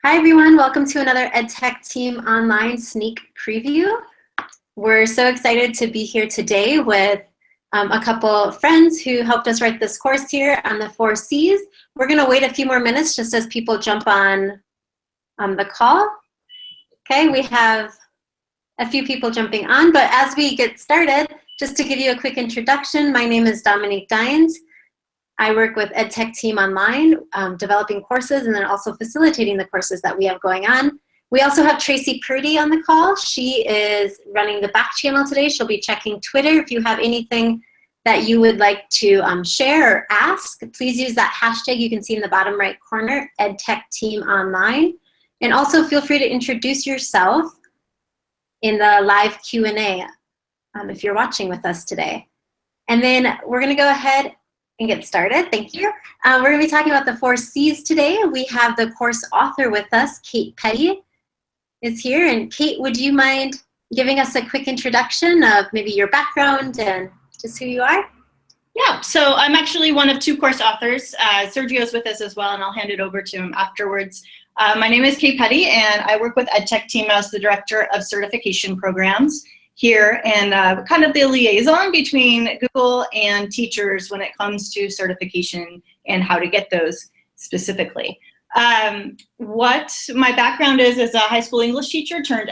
Hi everyone, welcome to another EdTechTeam online sneak preview. We're so excited to be here today with a couple friends who helped us write this course here on the 4 C's. We're going to wait a few more minutes just as people jump on the call. Okay, we have a few people jumping on, but as we get started, just to give you a quick introduction, my name is Dominique Dines. I work with EdTechTeam online, developing courses and then also facilitating the courses that we have going on. We also have Tracy Purdy on the call. She is running the back channel today. She'll be checking Twitter. If you have anything that you would like to share or ask, please use that hashtag you can see in the bottom right corner, EdTechTeamOnline. And also feel free to introduce yourself in the live Q&A if you're watching with us today. And then we're going to go ahead and get started. Thank you. We're going to be talking about the 4 C's today. We have the course author with us, Kate Petty is here. And Kate, would you mind giving us a quick introduction of maybe your background and just who you are? Yeah, so I'm actually one of 2 course authors. Sergio's with us as well, and I'll hand it over to him afterwards. My name is Kate Petty, and I work with EdTechTeam as the Director of Certification Programs here, and kind of the liaison between Google and teachers when it comes to certification and how to get those specifically. What my background is a high school English teacher turned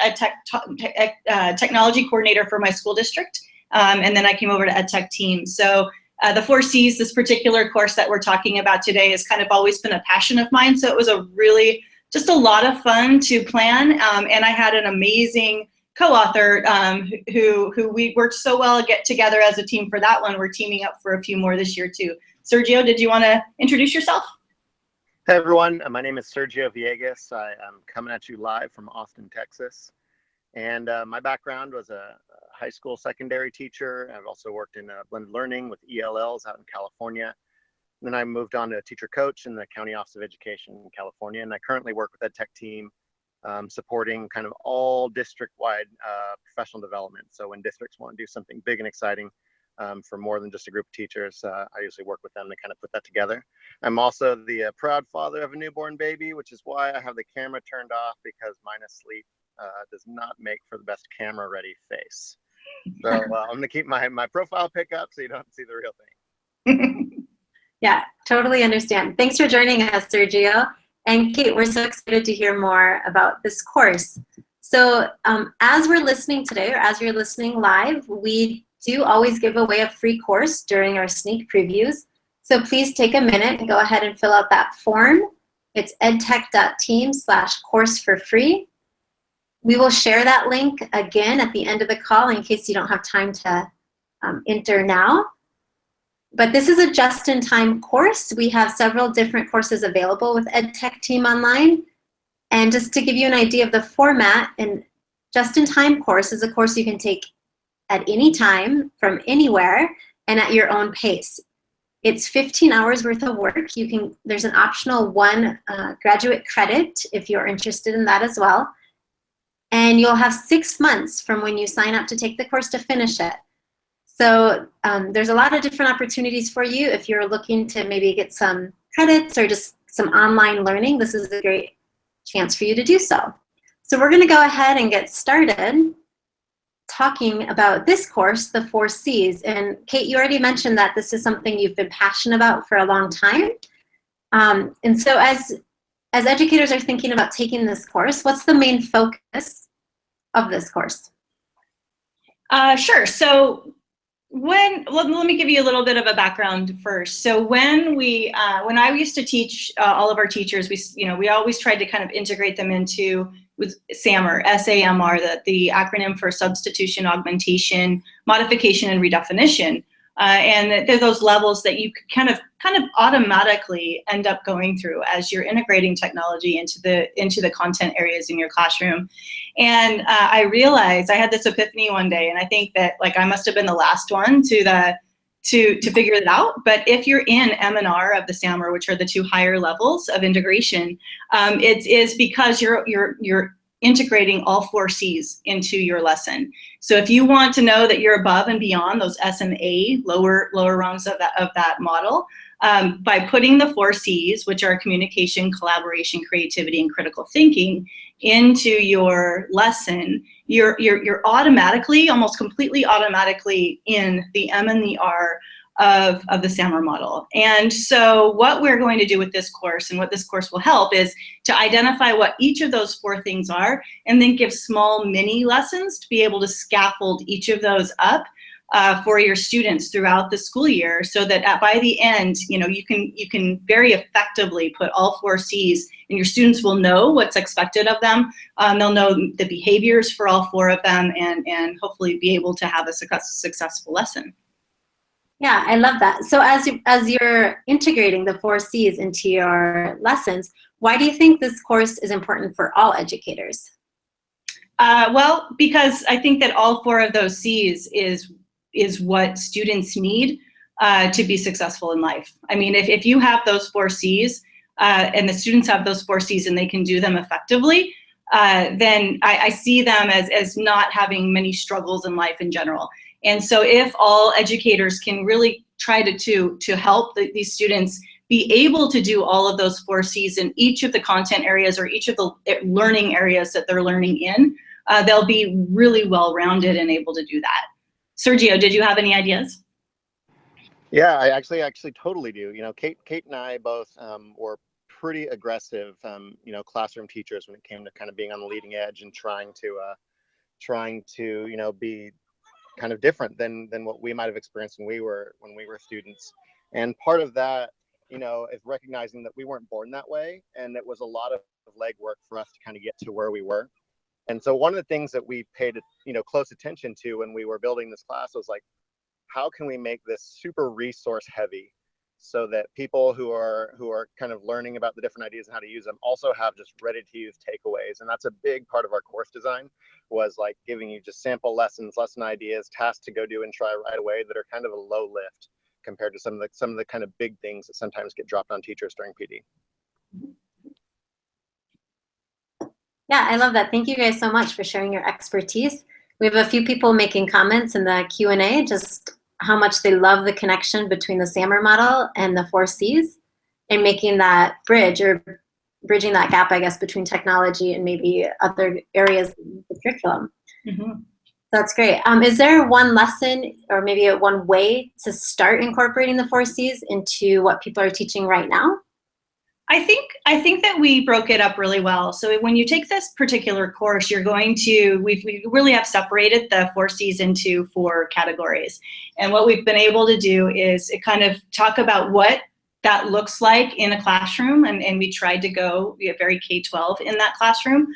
technology coordinator for my school district, and then I came over to EdTechTeam. So the 4 C's, this particular course that we're talking about today, has kind of always been a passion of mine, so it was just a lot of fun to plan, and I had an amazing co-author who we worked so well get together as a team for that one. We're teaming up for a few more this year too. Sergio, did you want to introduce yourself? Hey everyone, my name is Sergio Villegas. I am coming at you live from Austin, Texas. And my background was a high school secondary teacher. I've also worked in blended learning with ELLs out in California. And then I moved on to a teacher coach in the County Office of Education in California. And I currently work with EdTechTeam, supporting kind of all district-wide professional development. So when districts want to do something big and exciting for more than just a group of teachers, I usually work with them to kind of put that together. I'm also the proud father of a newborn baby, which is why I have the camera turned off, because mine asleep does not make for the best camera-ready face. So I'm going to keep my profile pic up so you don't see the real thing. Yeah, totally understand. Thanks for joining us, Sergio. And Kate, we're so excited to hear more about this course. So as we're listening today, or as you're listening live, we do always give away a free course during our sneak previews. So please take a minute and go ahead and fill out that form. It's edtech.team/course for free. We will share that link again at the end of the call in case you don't have time to enter now. But this is a just-in-time course. We have several different courses available with EdTechTeam Online. And just to give you an idea of the format, an just-in-time course is a course you can take at any time, from anywhere, and at your own pace. It's 15 hours worth of work. There's an optional 1 graduate credit if you're interested in that as well. And you'll have 6 months from when you sign up to take the course to finish it. So there's a lot of different opportunities for you. If you're looking to maybe get some credits or just some online learning, this is a great chance for you to do so. So we're going to go ahead and get started talking about this course, the 4 C's. And Kate, you already mentioned that this is something you've been passionate about for a long time. And so as educators are thinking about taking this course, what's the main focus of this course? Sure. So let me give you a little bit of a background first. So when I used to teach all of our teachers, we always tried to kind of integrate them into with SAMR, S-A-M-R, the acronym for substitution, augmentation, modification, and redefinition. And they're those levels that you kind of automatically end up going through as you're integrating technology into the content areas in your classroom. And I realized I had this epiphany one day, and I think that I must have been the last one to figure it out. But if you're in M and R of the SAMR, which are the 2 higher levels of integration, it is because you're integrating all 4 C's into your lesson. So if you want to know that you're above and beyond those S and A, lower rungs of that model, by putting the 4 C's, which are communication, collaboration, creativity, and critical thinking, into your lesson, you're automatically, almost completely automatically, in the M and the R of the SAMR model. And so what we're going to do with this course, and what this course will help, is to identify what each of those 4 things are, and then give small mini lessons to be able to scaffold each of those up for your students throughout the school year, so that by the end, you can very effectively put all 4 C's, and your students will know what's expected of them. They'll know the behaviors for all 4 of them, and hopefully be able to have a successful lesson. Yeah, I love that. So as you're integrating the 4 C's into your lessons, why do you think this course is important for all educators? Well, because I think that all 4 of those C's is what students need to be successful in life. I mean, if you have those 4 C's and the students have those 4 C's and they can do them effectively, then I see them as not having many struggles in life in general. And so if all educators can really try to help these students be able to do all of those 4 C's in each of the content areas or each of the learning areas that they're learning in, they'll be really well-rounded and able to do that. Sergio, did you have any ideas? Yeah, I actually totally do. Kate and I both were pretty aggressive, classroom teachers when it came to kind of being on the leading edge and trying to be kind of different than what we might have experienced when we were students. And part of that, is recognizing that we weren't born that way, and it was a lot of legwork for us to kind of get to where we were. And so one of the things that we paid close attention to when we were building this class was like, how can we make this super resource heavy so that people who are kind of learning about the different ideas and how to use them also have just ready to use takeaways. And that's a big part of our course design, was like giving you just sample lessons, lesson ideas, tasks to go do and try right away that are kind of a low lift compared to some of the kind of big things that sometimes get dropped on teachers during PD. Yeah, I love that. Thank you guys so much for sharing your expertise. We have a few people making comments in the Q&A, just how much they love the connection between the SAMR model and the 4 C's, and making that bridge, or bridging that gap, I guess, between technology and maybe other areas of the curriculum. Mm-hmm. That's great. Is there one lesson or maybe one way to start incorporating the 4 C's into what people are teaching right now? I think that we broke it up really well. So when you take this particular course, you're going to, we really have separated the 4 C's into 4 categories. And what we've been able to do is kind of talk about what that looks like in a classroom, and we tried to go very K-12 in that classroom.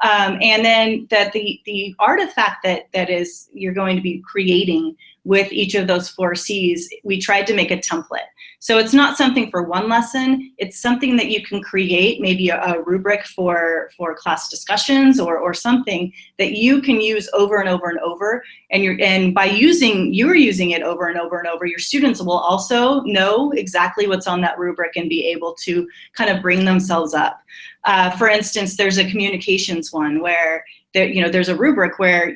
And then that the artifact that is you're going to be creating with each of those 4 C's, we tried to make a template. So it's not something for one lesson, it's something that you can create, maybe a rubric for class discussions or something that you can use over and over and over. And by you're using it over and over and over, your students will also know exactly what's on that rubric and be able to kind of bring themselves up. For instance, there's a communications one where there's a rubric where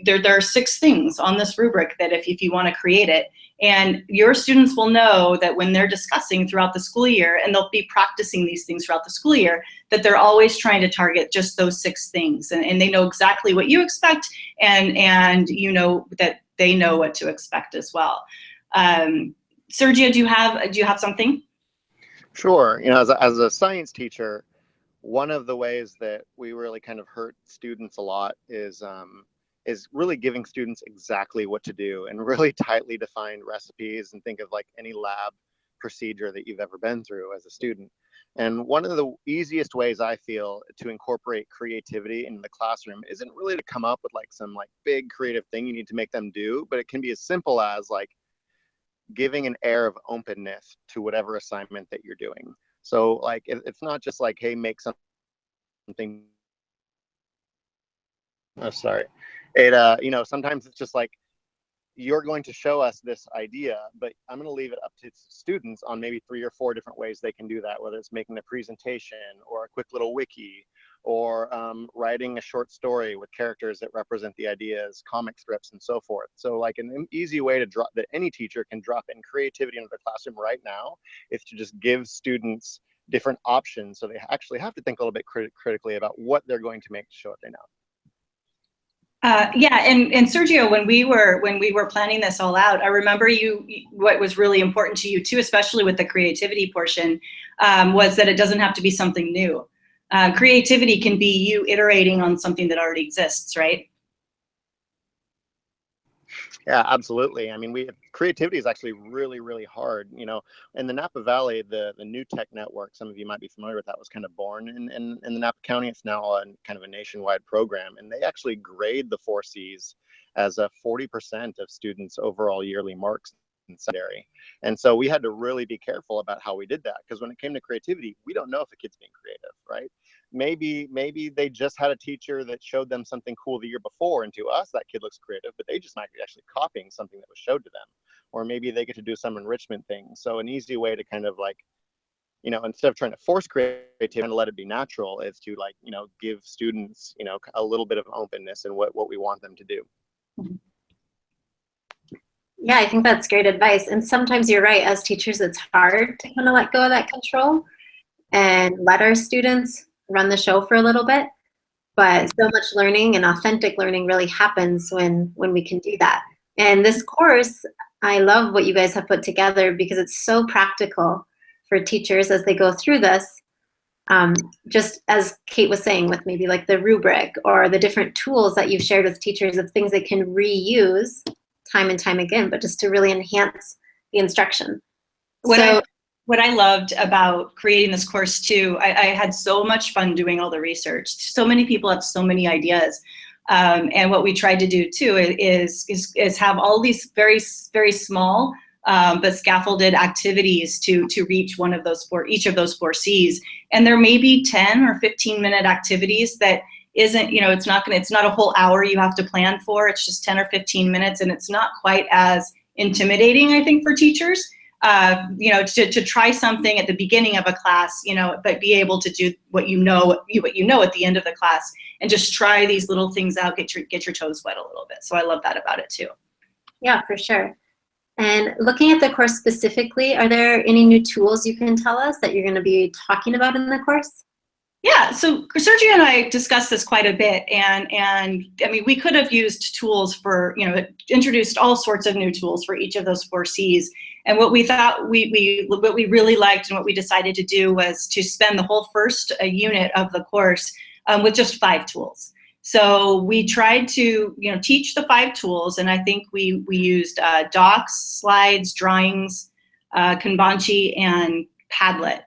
there are 6 things on this rubric that if you want to create it, and your students will know that when they're discussing throughout the school year, and they'll be practicing these things throughout the school year, that they're always trying to target just those 6 things, and they know exactly what you expect, and that they know what to expect as well. Sergio, do you have something? Sure. As a science teacher, one of the ways that we really kind of hurt students a lot is really giving students exactly what to do, and really tightly defined recipes, and think of like any lab procedure that you've ever been through as a student. And one of the easiest ways I feel to incorporate creativity into the classroom isn't really to come up with like some like big creative thing you need to make them do, but it can be as simple as like giving an air of openness to whatever assignment that you're doing. So like it's not just like, hey, make something. Oh, sorry. It sometimes it's just like, you're going to show us this idea, but I'm going to leave it up to students on maybe 3 or 4 different ways they can do that, whether it's making a presentation or a quick little wiki or writing a short story with characters that represent the ideas, comic strips, and so forth. So like an easy way to drop that any teacher can drop in creativity into their classroom right now is to just give students different options, so they actually have to think a little bit critically about what they're going to make to show what they know. Yeah, and Sergio, when we were planning this all out, I remember what was really important to you too, especially with the creativity portion, was that it doesn't have to be something new. Creativity can be you iterating on something that already exists, right? Yeah, absolutely. I mean, creativity is actually really, really hard. You know, in the Napa Valley, the New Tech Network, some of you might be familiar with that, was kind of born in the Napa County. It's now kind of a nationwide program, and they actually grade the 4 Cs as a 40% of students' overall yearly marks in secondary. And so we had to really be careful about how we did that, because when it came to creativity, we don't know if a kid's being creative, right? Maybe they just had a teacher that showed them something cool the year before, and to us that kid looks creative, but they just might be actually copying something that was showed to them. Or maybe they get to do some enrichment thing. So an easy way to kind of like, you know, instead of trying to force creativity and let it be natural, is to, like, you know, give students, you know, a little bit of openness in what we want them to do. Yeah, I think that's great advice. And sometimes you're right, as teachers, it's hard to kind of let go of that control and let our students run the show for a little bit. But so much learning and authentic learning really happens when we can do that. And this course, I love what you guys have put together, because it's so practical for teachers as they go through this. Just as Kate was saying, with maybe like the rubric or the different tools that you've shared with teachers of things they can reuse time and time again, but just to really enhance the instruction. What I loved about creating this course too, I had so much fun doing all the research. So many people have so many ideas. And what we tried to do too is have all these very, very small but scaffolded activities to reach each of those 4 Cs. And there may be 10 or 15-minute activities that isn't, you know, it's not a whole hour you have to plan for. It's just 10 or 15 minutes, and it's not quite as intimidating, I think, for teachers. You know, to try something at the beginning of a class, you know, but be able to do what you know at the end of the class, and just try these little things out, get your toes wet a little bit. So I love that about it too. Yeah, for sure. And looking at the course specifically, are there any new tools you can tell us that you're going to be talking about in the course? Yeah, so Sergio and I discussed this quite a bit, and I mean, we could have used tools for, you know, introduced all sorts of new tools for each of those 4 Cs. And what we thought what we really liked and what we decided to do was to spend the whole first unit of the course with just 5 tools. So we tried to, you know, teach the 5 tools, and I think we used docs, slides, drawings, Kanbanchi, and Padlet.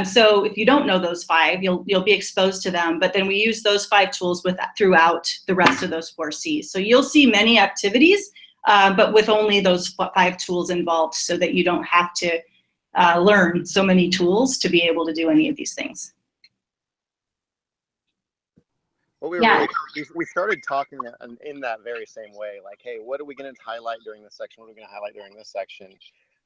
So if you don't know those 5, you'll be exposed to them. But then we use those 5 tools throughout the rest of those 4 Cs. So you'll see many activities, but with only those 5 tools involved, so that you don't have to learn so many tools to be able to do any of these things. Well, we started talking in that very same way, like, hey, what are we going to highlight during this section? What are we going to highlight during this section?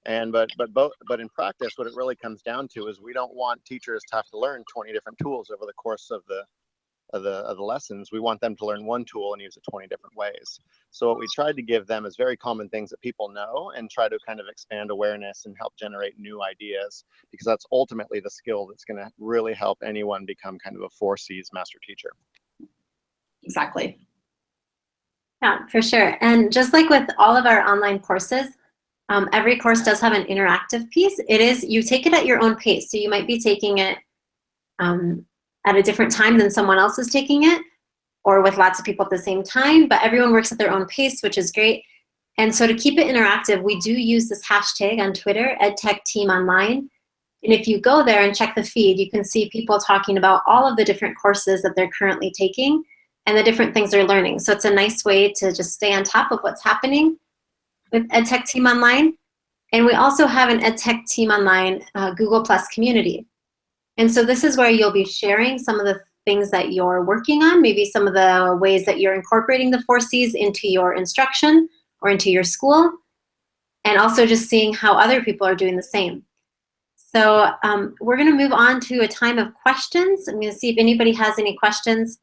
And but in practice, what it really comes down to is we don't want teachers to have to learn 20 different tools over the course of the lessons. We want them to learn one tool and use it 20 different ways. So what we tried to give them is very common things that people know, and try to kind of expand awareness and help generate new ideas, because that's ultimately the skill that's going to really help anyone become kind of a 4 Cs master teacher. Exactly. Yeah, for sure. And just like with all of our online courses, every course does have an interactive piece. You take it at your own pace. So you might be taking it at a different time than someone else is taking it, or with lots of people at the same time, but everyone works at their own pace, which is great. And so to keep it interactive, we do use this hashtag on Twitter, EdTechTeamOnline. And if you go there and check the feed, you can see people talking about all of the different courses that they're currently taking and the different things they're learning. So it's a nice way to just stay on top of what's happening with EdTechTeam Online. And we also have an EdTechTeam Online Google Plus community. And so this is where you'll be sharing some of the things that you're working on, maybe some of the ways that you're incorporating the 4 Cs into your instruction or into your school, and also just seeing how other people are doing the same. So we're going to move on to a time of questions. I'm going to see if anybody has any questions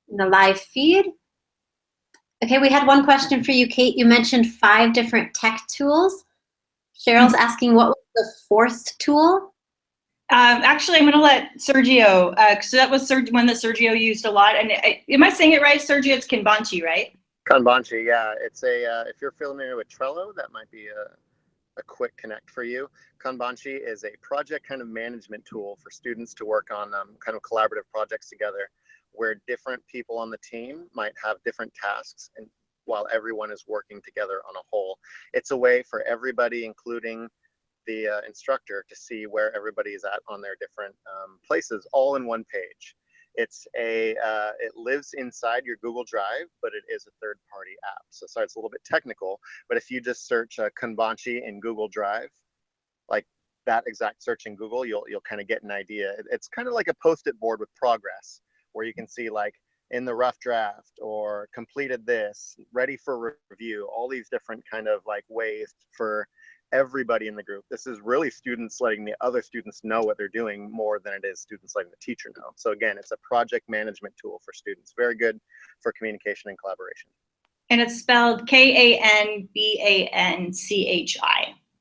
in the live feed. Okay, we had one question for you, Kate. You mentioned 5 different tech tools. Cheryl's asking, what was the 4th tool? Actually, I'm going to let Sergio, because that was one that Sergio used a lot. And am I saying it right, Sergio? It's Kanbanchi, right? Kanbanchi, yeah. It's a, if you're familiar with Trello, that might be a quick connect for you. Kanbanchi is a project kind of management tool for students to work on kind of collaborative projects together, where different people on the team might have different tasks, and while everyone is working together on a whole. It's a way for everybody, including the instructor, to see where everybody is at on their different places, all in one page. It's it lives inside your Google Drive, but it is a third-party app. So sorry, it's a little bit technical, but if you just search Kanbanchi in Google Drive, like that exact search in Google, you'll kind of get an idea. It's kind of like a Post-it board with progress, where you can see like in the rough draft, or completed this, ready for review, all these different kind of like ways for everybody in the group. This is really students letting the other students know what they're doing more than it is students letting the teacher know. So again, it's a project management tool for students. Very good for communication and collaboration. And it's spelled Kanbanchi,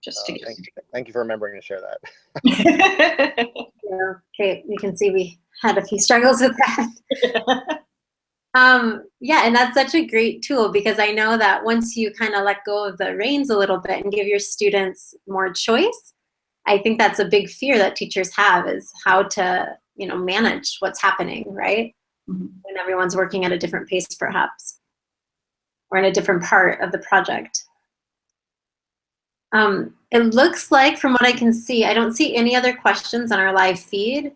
just to get thank you for remembering to share that. Yeah, okay, you can see we had a few struggles with that. Yeah, and that's such a great tool, because I know that once you kind of let go of the reins a little bit and give your students more choice, I think that's a big fear that teachers have, is how to, manage what's happening, right? Mm-hmm. When everyone's working at a different pace, perhaps, or in a different part of the project. It looks like, from what I can see, I don't see any other questions on our live feed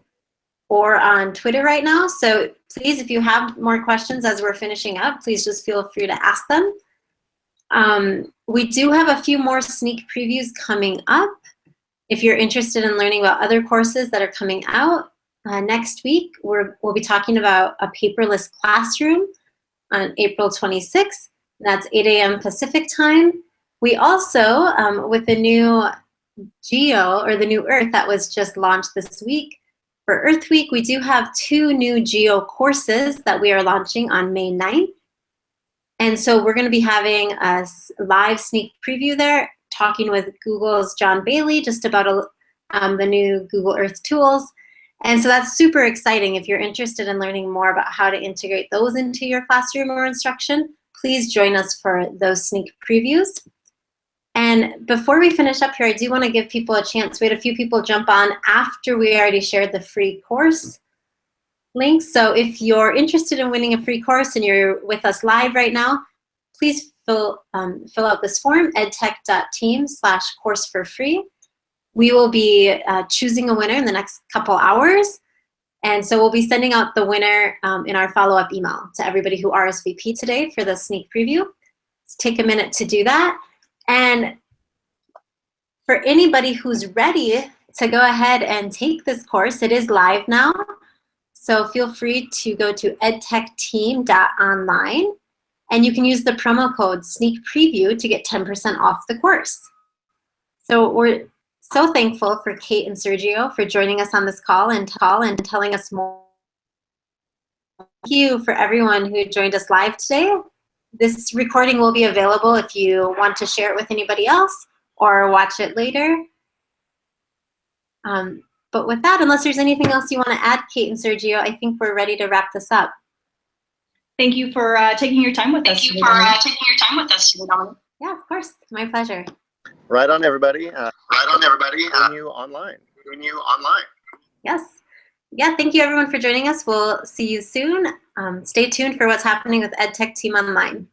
or on Twitter right now. So please, if you have more questions as we're finishing up, please just feel free to ask them. We do have a few more sneak previews coming up. If you're interested in learning about other courses that are coming out, next week, we'll be talking about a paperless classroom on April 26th. That's 8 a.m. Pacific time. We also, with the new Geo, or the new Earth that was just launched this week, for Earth Week, we do have 2 new Geo courses that we are launching on May 9th. And so we're going to be having a live sneak preview there, talking with Google's John Bailey just about the new Google Earth tools. And so that's super exciting. If you're interested in learning more about how to integrate those into your classroom or instruction, please join us for those sneak previews. And before we finish up here, I do want to give people a chance. We had a few people jump on after we already shared the free course links. So if you're interested in winning a free course and you're with us live right now, please fill out this form, edtech.team/course for free. We will be choosing a winner in the next couple hours. And so we'll be sending out the winner in our follow-up email to everybody who RSVP today for the sneak preview. Let's take a minute to do that. And for anybody who's ready to go ahead and take this course, it is live now. So feel free to go to edtechteam.online, and you can use the promo code sneak preview to get 10% off the course. So we're so thankful for Kate and Sergio for joining us on this call and telling us more. Thank you for everyone who joined us live today. This recording will be available if you want to share it with anybody else or watch it later. But with that, unless there's anything else you want to add, Kate and Sergio, I think we're ready to wrap this up. Thank you for taking your time with us. Yeah, of course. My pleasure. Right on, everybody. Seeing you online. Yes. Yeah, thank you everyone for joining us. We'll see you soon. Stay tuned for what's happening with EdTech Team Online.